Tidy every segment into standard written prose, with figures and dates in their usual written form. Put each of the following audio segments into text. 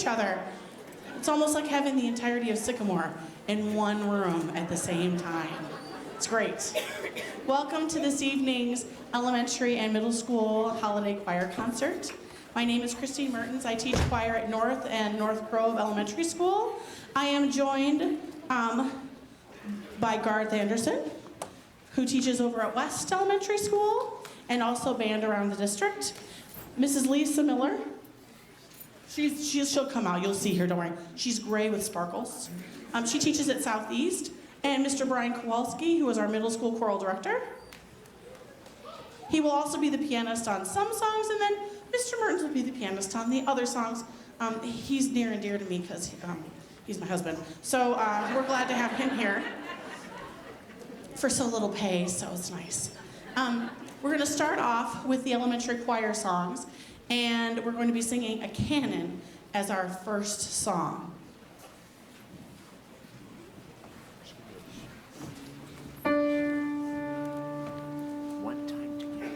Other. It's almost like having the entirety of Sycamore in one room at the same time. It's great. Welcome to this evening's elementary and middle school holiday choir concert. My name is Christine Mertens. I teach choir at North and North Grove Elementary School. I am joined by Garth Anderson, who teaches over at West Elementary School and also band around the district. Mrs. Lisa Miller. She'll come out. You'll see her, don't worry. She's gray with sparkles. She teaches at Southeast. And Mr. Brian Kowalski, who is our middle school choral director. He will also be the pianist on some songs, and then Mr. Mertens will be the pianist on the other songs. He's near and dear to me because he's my husband. So we're glad to have him here for so little pay, so it's nice. We're going to start off with the elementary choir songs. And we're going to be singing a canon as our first song. One time together.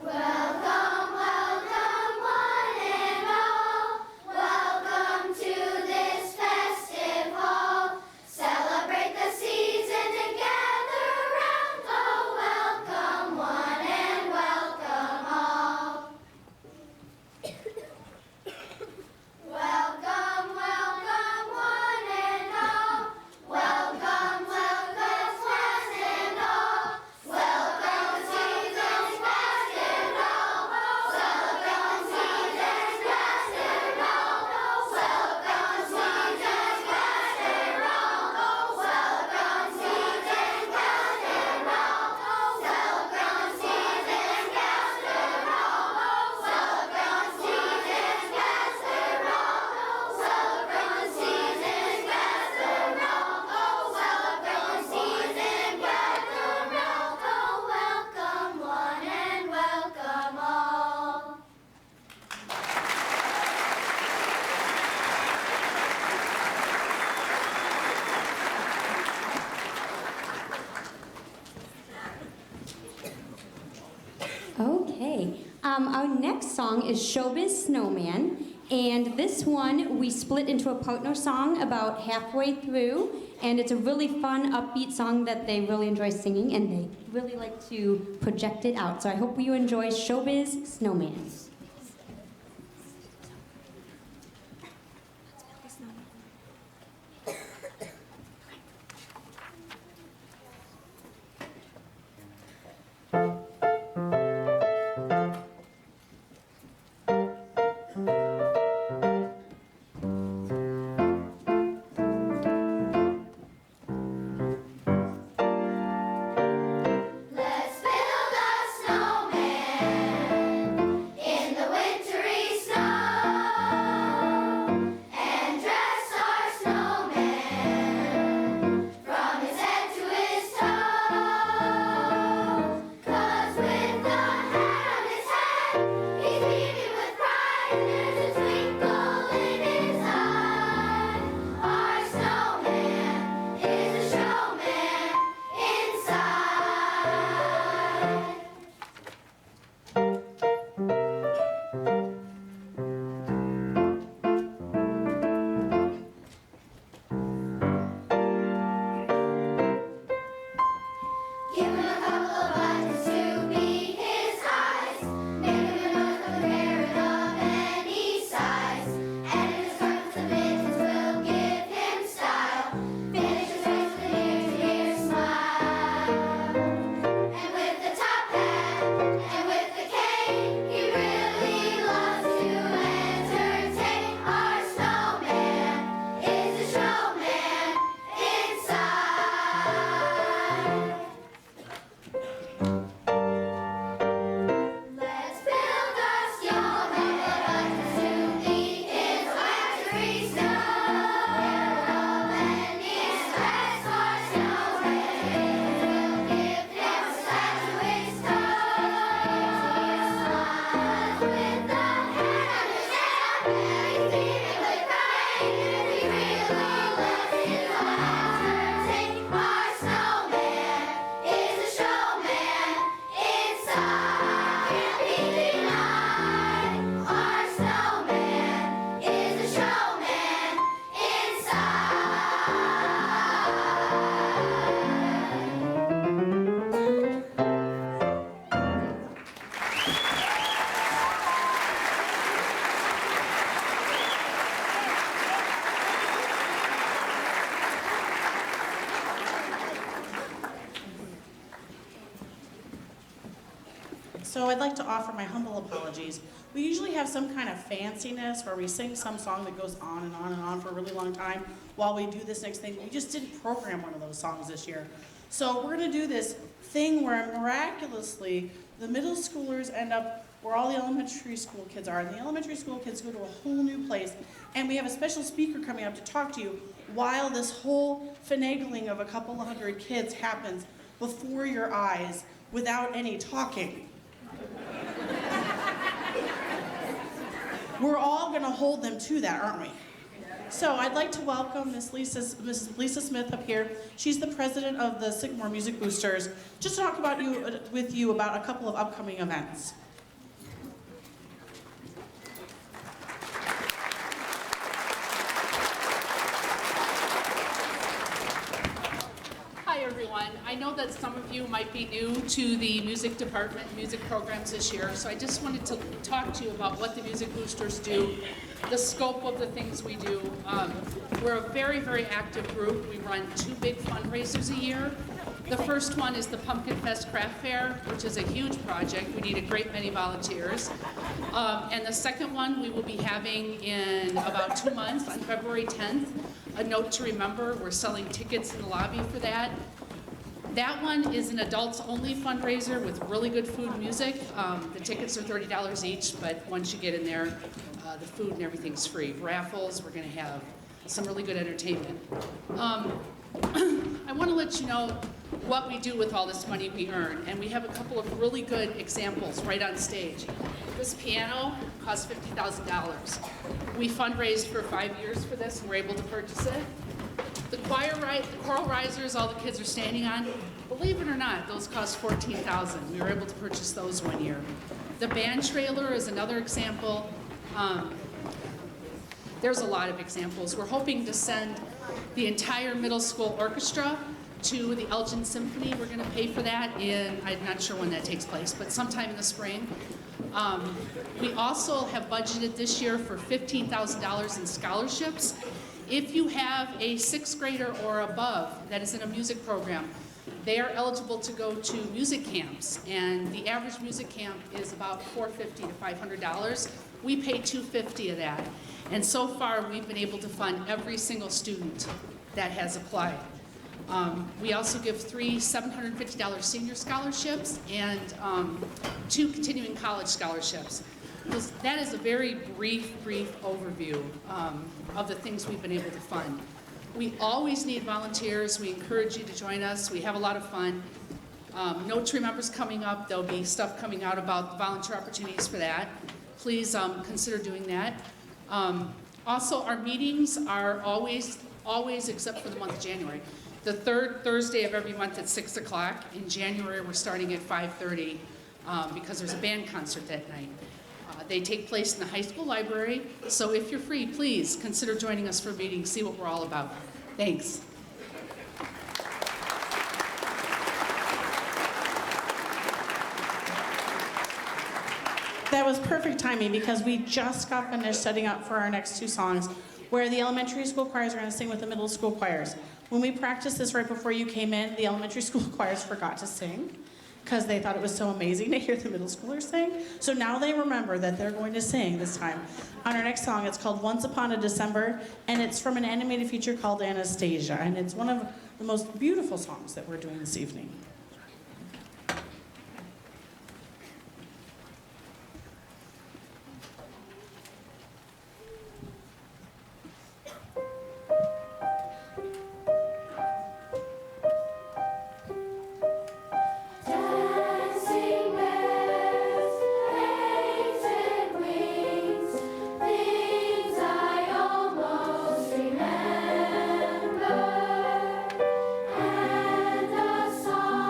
Welcome, welcome, one and all. Welcome to this festive hall. Celebrate the season together around. Oh, welcome, one and welcome all. next song is Showbiz Snowman. And this one we split into a partner song about halfway through. And it's a really fun, upbeat song that they really enjoy singing, and they really like to project it out. So I hope you enjoy Showbiz Snowman. Let's build a snowman in the wintry snow and dress our snowman from his head to his toe. 'Cause with the hat on his head, he's beaming with pride, and there's a twinkle in his eye. Our snowman is a showman inside. Give him a couple of buttons to be his eyes. Make him a nose with a carrot of any size. And if his carpets and mittens will give him style. Finish his face with an ear-to-ear smile. And with the top hat and with the cane, he really loves to entertain. Our snowman is a showman inside. Let's build a snowman to be his wintry snow. Of any stress or snowman will give him a slap to his toes. With the hat on his head, he's beaming with pride, and he really loves his entertain. Our snowman is a showman inside. Can't be denied. Our snowman is a showman So I'd like to offer my humble apologies. We usually have some kind of fanciness where we sing some song that goes on and on and on for a really long time while we do this next thing. We just didn't program one of those songs this year. So we're gonna do this thing where miraculously the middle schoolers end up where all the elementary school kids are, and the elementary school kids go to a whole new place, and we have a special speaker coming up to talk to you while this whole finagling of a couple of hundred kids happens before your eyes without any talking. We're all going to hold them to that, aren't we? So I'd like to welcome Mrs. Lisa Smith up here. She's the president of the Sycamore Music Boosters, just to talk with you about a couple of upcoming events. Hi, everyone. I know that some of you might be new to the music department, music programs this year, so I just wanted to talk to you about what the Music Boosters do, the scope of the things we do. We're a very, very active group. We run 2 big fundraisers a year. The first one is the Pumpkin Fest Craft Fair, which is a huge project. We need a great many volunteers. And the second one we will be having in about 2 months, on February 10th. A note to remember, we're selling tickets in the lobby for that. That one is an adults-only fundraiser with really good food and music. The tickets are $30 each, but once you get in there, the food and everything's free. Raffles, we're gonna have some really good entertainment. I wanna let you know what we do with all this money we earn, and we have a couple of really good examples right on stage. This piano costs $50,000. We fundraised for 5 years for this, and we're able to purchase it. The choral risers all the kids are standing on, believe it or not, those cost $14,000. We were able to purchase those one year. The band trailer is another example. There's a lot of examples. We're hoping to send the entire middle school orchestra to the Elgin Symphony. We're going to pay for that I'm not sure when that takes place, but sometime in the spring. We also have budgeted this year for $15,000 in scholarships. If you have a sixth grader or above that is in a music program, they are eligible to go to music camps, and the average music camp is about $450 to $500. We pay $250 of that, and so far we've been able to fund every single student that has applied. We also give 3 $750 senior scholarships and 2 continuing college scholarships. That is a very brief overview of the things we've been able to fund. We always need volunteers. We encourage you to join us. We have a lot of fun. No tree members coming up. There'll be stuff coming out about volunteer opportunities for that. Please consider doing that. Also, our meetings are always except for the month of January. The third Thursday of every month at 6 o'clock. In January, we're starting at 5:30 because there's a band concert that night. They take place in the high school library, so if you're free, please consider joining us for a meeting, see what we're all about. Thanks. That was perfect timing because we just got finished setting up for our next 2 songs where the elementary school choirs are going to sing with the middle school choirs. When we practiced this right before you came in, the elementary school choirs forgot to sing because they thought it was so amazing to hear the middle schoolers sing. So now they remember that they're going to sing this time. On our next song, it's called Once Upon a December, and it's from an animated feature called Anastasia, and it's one of the most beautiful songs that we're doing this evening. Dancing bears, painted wings, things I almost remember, and a song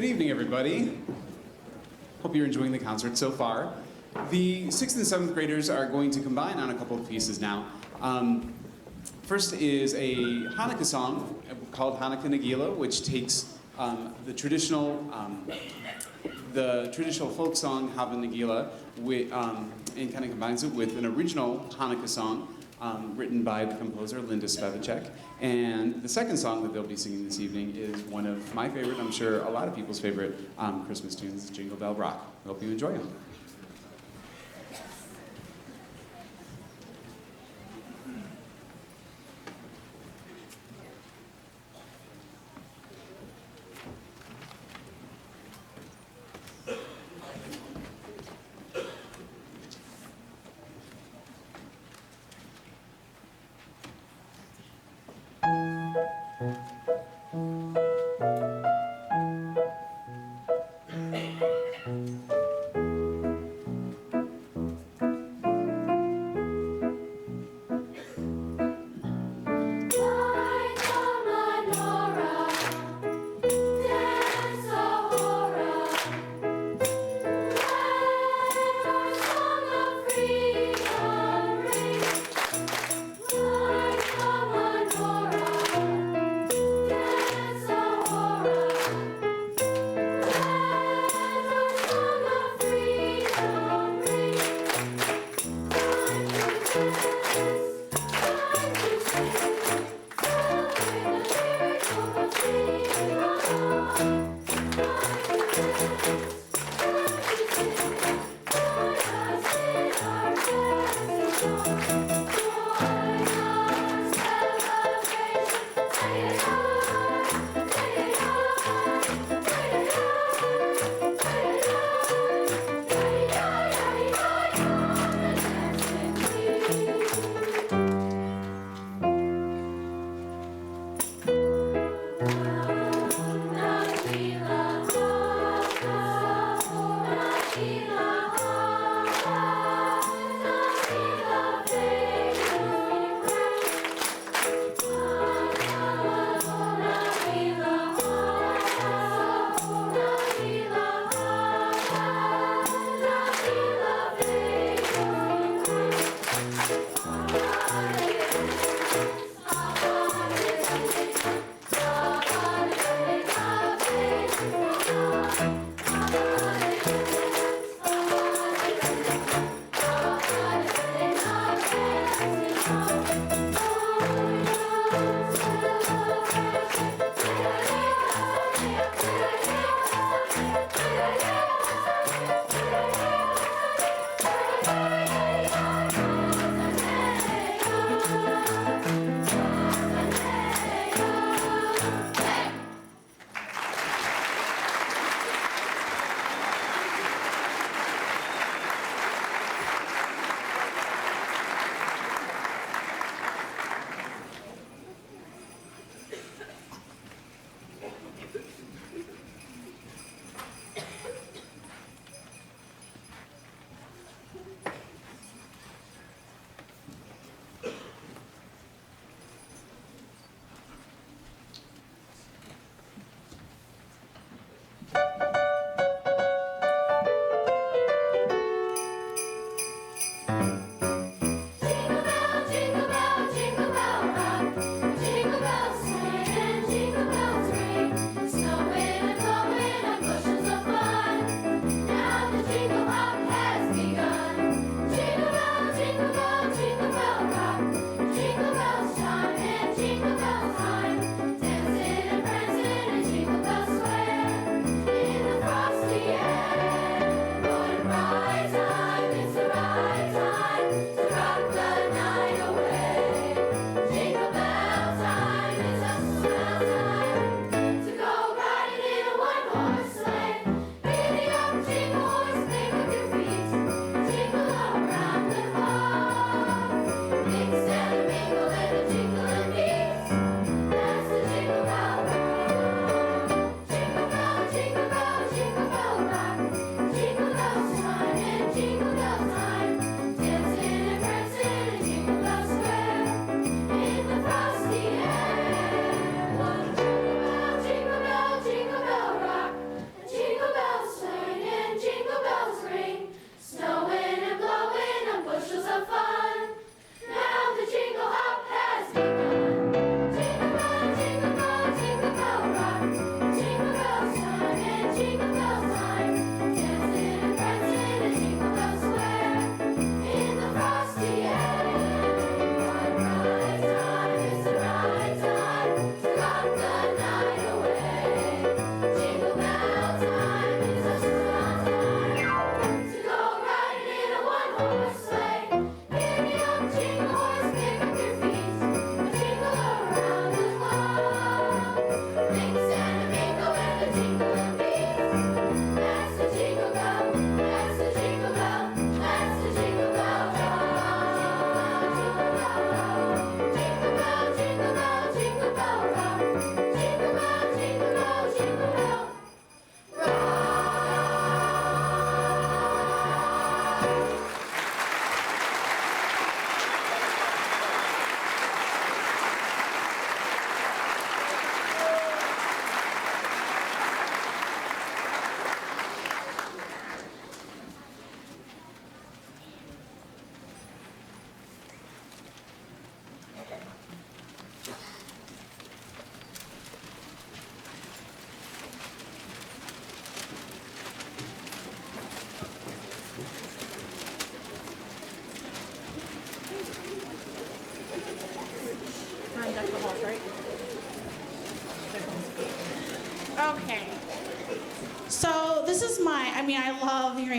Good evening, everybody. Hope you're enjoying the concert so far. The 6th and 7th graders are going to combine on a couple of pieces now. First is a Hanukkah song called Hanukkah Nagila, which takes the traditional folk song Hava Nagila and kind of combines it with an original Hanukkah song written by the composer Linda Spevacek. And the second song that they'll be singing this evening is one of my favorite, I'm sure a lot of people's favorite Christmas tunes, Jingle Bell Rock. I hope you enjoy them.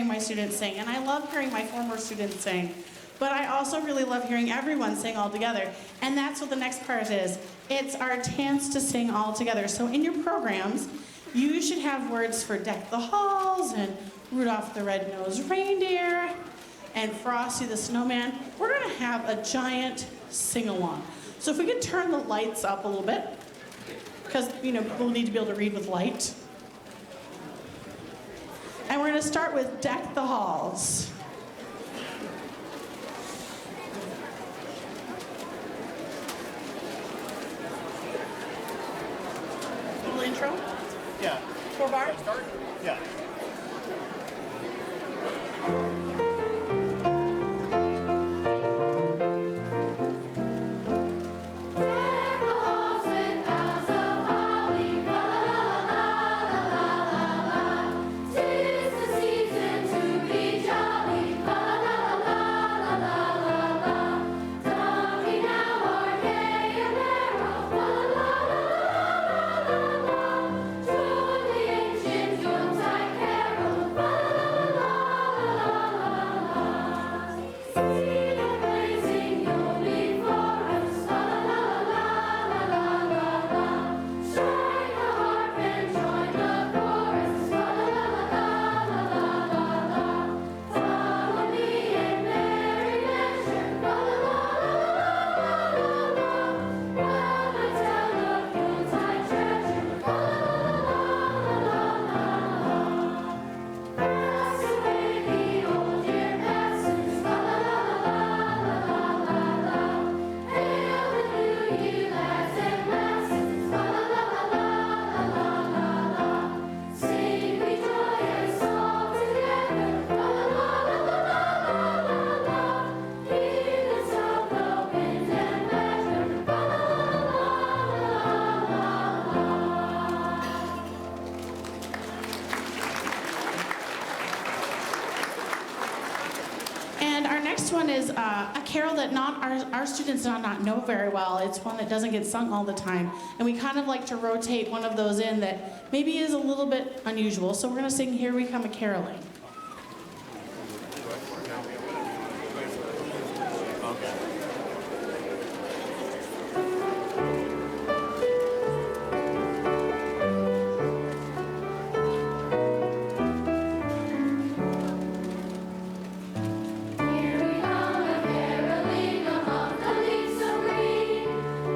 hearing my students sing, and I love hearing my former students sing. But I also really love hearing everyone sing all together. And that's what the next part is. It's our chance to sing all together. So in your programs, you should have words for Deck the Halls and Rudolph the Red-Nosed Reindeer and Frosty the Snowman. We're gonna have a giant sing-along. So if we could turn the lights up a little bit, because we'll need to be able to read with light. And we're gonna start with Deck the Halls. Little intro? Yeah. 4 bar? Start? Yeah. Deck the halls with boughs of holly, la la la la la la la. 'Tis the season to be jolly, la la la la la la la. Donkey now our gay and merry, la la la la la la. Join the ancient Yuletide carol, la la la la la la. See the blazing Yule before us, la la la la la la la. Strike the harp and join the chorus, la la la la la la la. Follow me in merry measure, la la la la la la la. While I tell of Yuletide treasure, la la la la la la. Pass away the old year passes, la la la la la la. Hail the new year, lads and lasses, la la la la la la. Sing we joyous all together, la la la la la. Hear the sound of wind and measure, la la la la. And our next one is a carol that our students not know very well. It's one that doesn't get sung all the time. And we kind of like to rotate one of those in that maybe is a little bit unusual. So we're going to sing Here We Come A-Caroling. Here we come a-caroling among the leaves so green.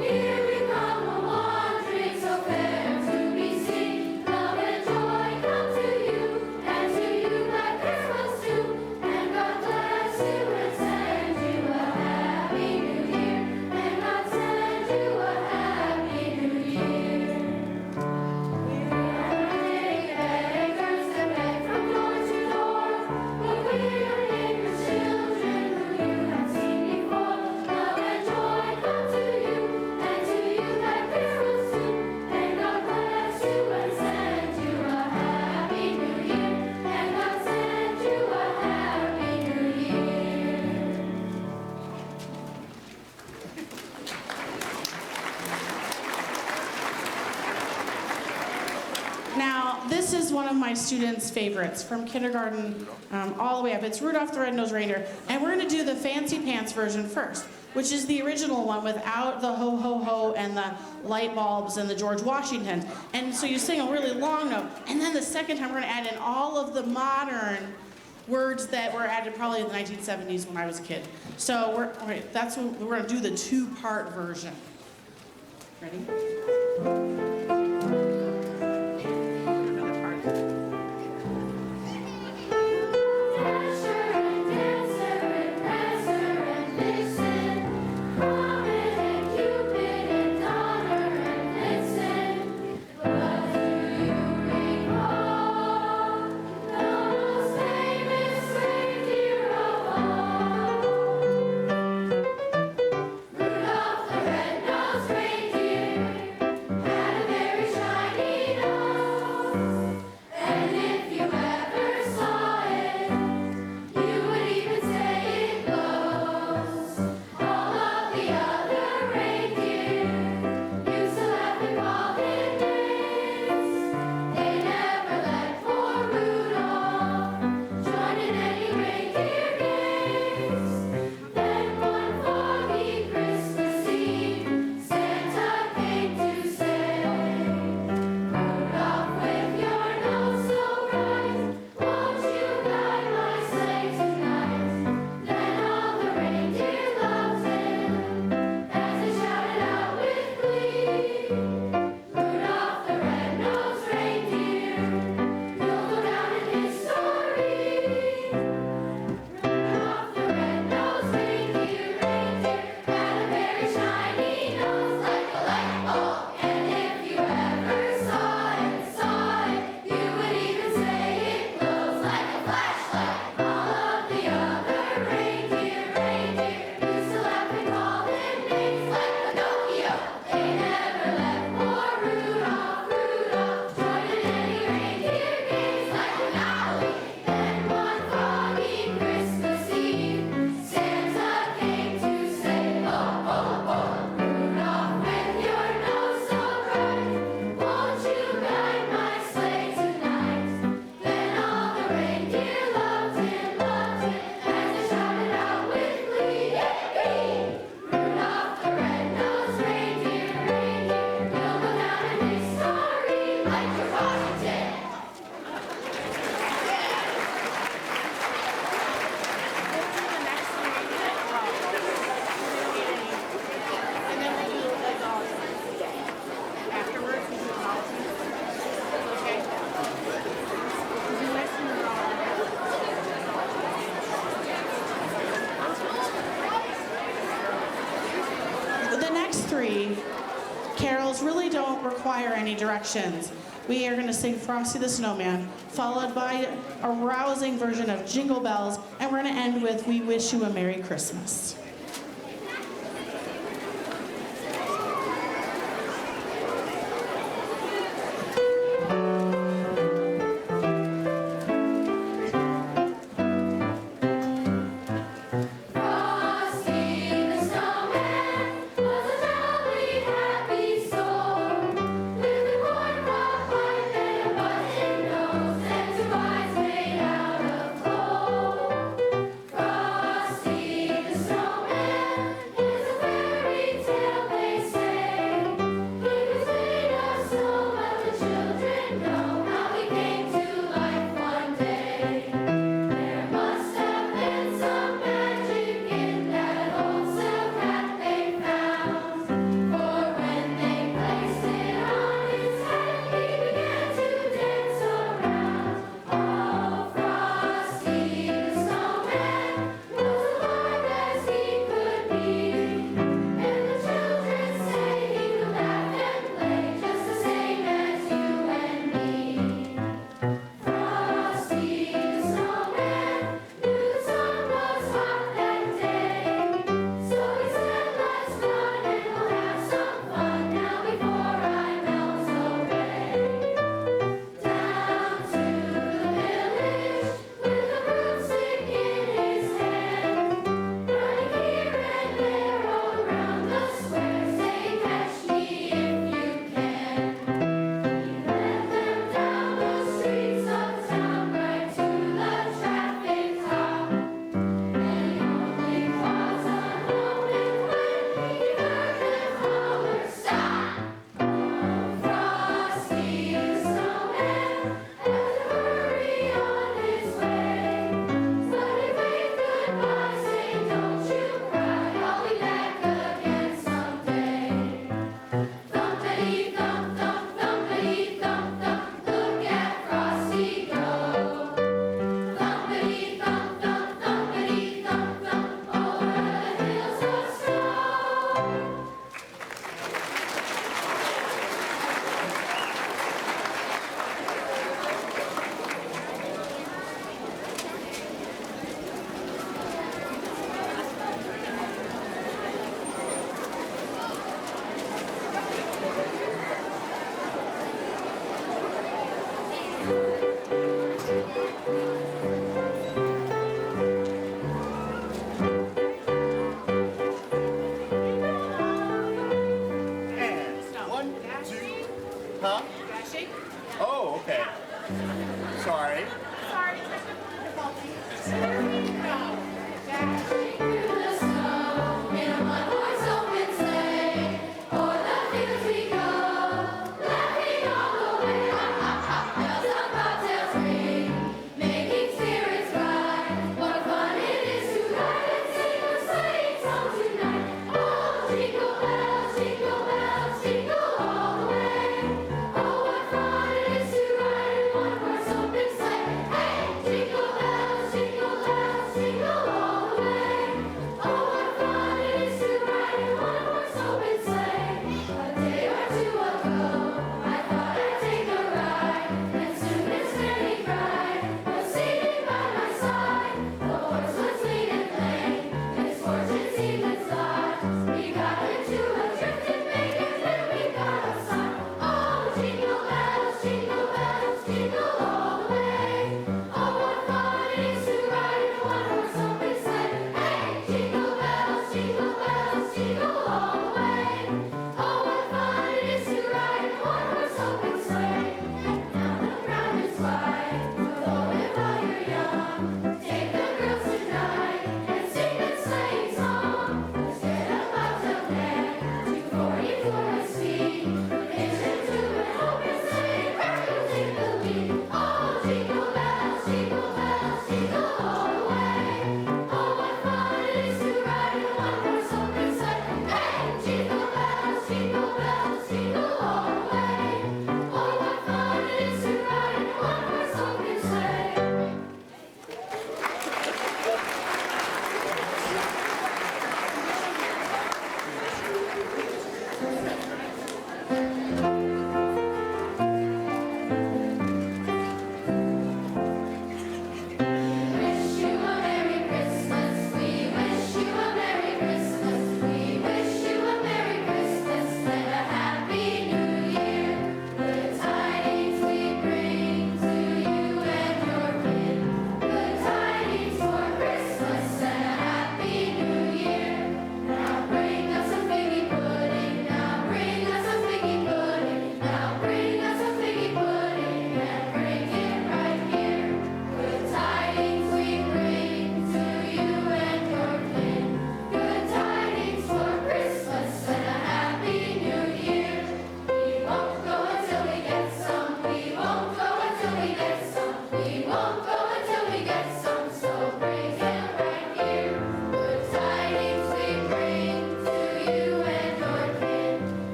Here we come a-wandering so fair to be seen. Love and joy come to you, and to you Black Christmas too. And God bless you and send you a happy new year. And God send you a happy new year. We are beggars that beg from door to door, but we are neighbors' children who you have seen before. Love and joy come to you, and to you Black Christmas too. And God bless you and send you a happy new year. And God send you a happy new year. Now, this is one of my students' favorites from kindergarten all the way up. It's Rudolph the Red-Nosed Reindeer. And we're going to do the fancy pants version first, which is the original one without the ho, ho, ho, and the light bulbs and the George Washington. And so you sing a really long note. And then the second time, we're going to add in all of the modern words that were added probably in the 1970s when I was a kid. So that's what we're going to do, the two-part version. Ready? Another part. Dasher and Dancer and Prancer and Vixen, Comet and Cupid and Donner and Blitzen. But do you recall the most famous reindeer of all? Rudolph the red-nosed reindeer had a worry, carols really don't require any directions. We are going to sing Frosty the Snowman, followed by a rousing version of Jingle Bells, and we're going to end with We Wish You a Merry Christmas. Frosty the snowman was a jolly happy soul, with a corn-cob pipe and a button nose and 2 eyes made out of coal. Frosty the snowman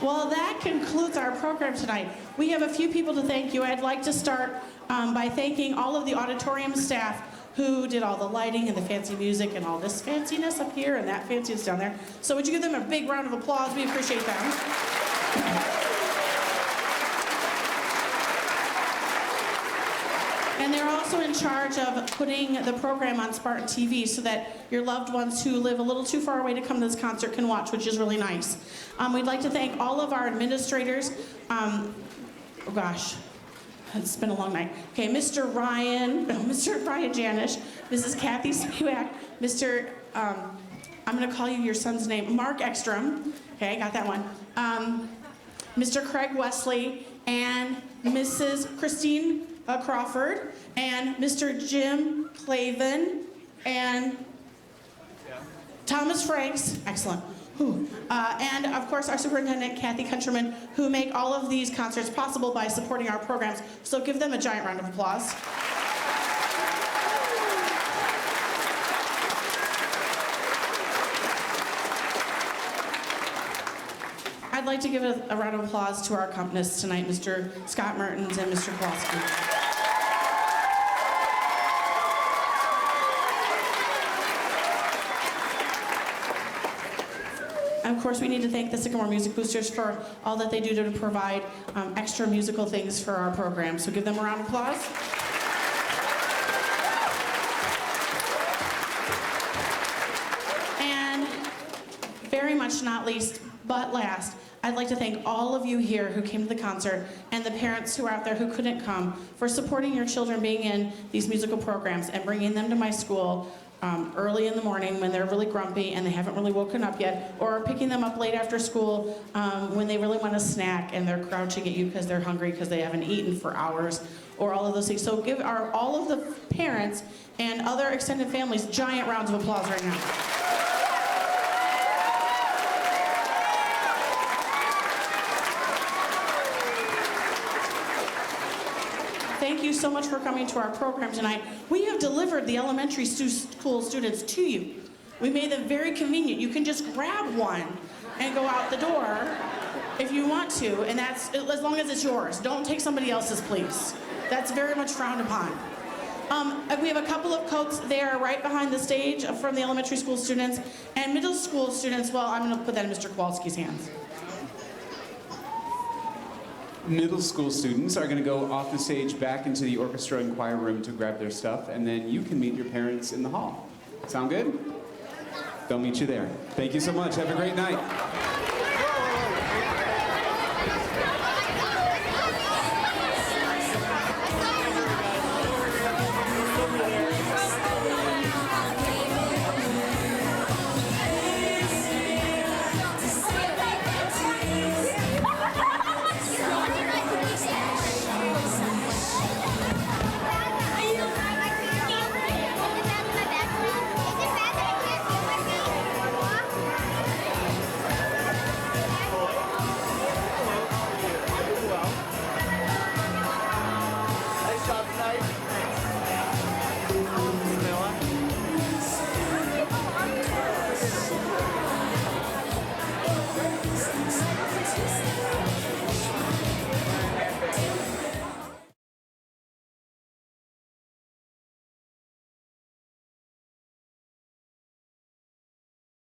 Well, that concludes our program tonight. We have a few people to thank you. I'd like to start by thanking all of the auditorium staff who did all the lighting and the fancy music and all this fanciness up here and that fanciness down there. So would you give them a big round of applause? We appreciate them. And they're also in charge of putting the program on Spartan TV so that your loved ones who live a little too far away to come to this concert can watch, which is really nice. We'd like to thank all of our administrators. Oh gosh, it's been a long night. Okay, Mr. Ryan Janish, Mrs. Kathy Spivak, Mr. I'm gonna call you your son's name, Mark Ekstrom. Okay, got that one. Mr. Craig Wesley and Mrs. Christine Crawford, and Mr. Jim Clavin, and Thomas Franks, excellent. And of course our superintendent, Kathy Countryman, who make all of these concerts possible by supporting our programs. So give them a giant round of applause. I'd like to give a round of applause to our accompanists tonight, Mr. Scott Mertens and Mr. Kowalski. And of course, we need to thank the Sycamore Music Boosters for all that they do to provide extra musical things for our program. So give them a round of applause. And very much not least, but last, I'd like to thank all of you here who came to the concert and the parents who are out there who couldn't come for supporting your children being in these musical programs and bringing them to my school early in the morning when they're really grumpy and they haven't really woken up yet, or picking them up late after school when they really want a snack and they're crouching at you because they're hungry because they haven't eaten for hours, or all of those things. So give all of the parents and other extended families giant rounds of applause right now. Thank you so much for coming to our program tonight. We have delivered the elementary school students to you. We made them very convenient. You can just grab one and go out the door if you want to, and that's as long as it's yours. Don't take somebody else's, please. That's very much frowned upon. We have a couple of coats there right behind the stage from the elementary school students, and middle school students, well, I'm going to put that in Mr. Kowalski's hands. Middle school students are going to go off the stage back into the orchestra and choir room to grab their stuff, and then you can meet your parents in the hall. Sound good? They'll meet you there. Thank you so much. Have a great night.